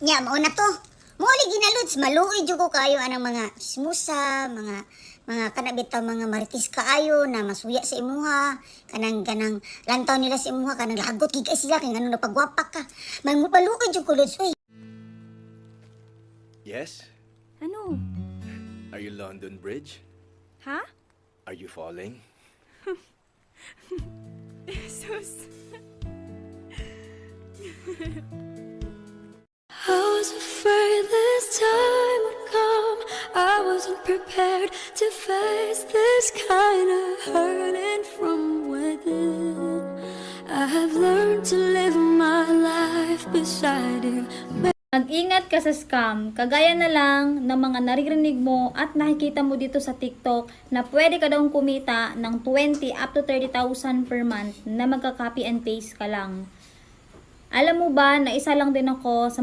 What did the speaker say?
Nya, mao na to. Muli ginalods, maluoy jud ko kayo anang mga chismusa, mga kanabitaw mga maritis kaayo na masuya sa imuha, kanang lantaw nila sa imuha, kanang lagot gigay sila kay ngano napagwapak ka. Maluoy jud ko lods oy. Yes? Ano? Are you London Bridge? Ha? Are you falling? Sus. I was afraid this time would come. I wasn't prepared to face this kind of hurting from within. I have learned to live my life beside you. Mag-ingat ka sa scam, kagaya na lang ng mga naririnig mo at nakikita mo dito sa TikTok na pwede ka daw kumita ng 20 up to 30,000 per month na magka-copy and paste ka lang. Alam mo ba na isa lang din ako sa mga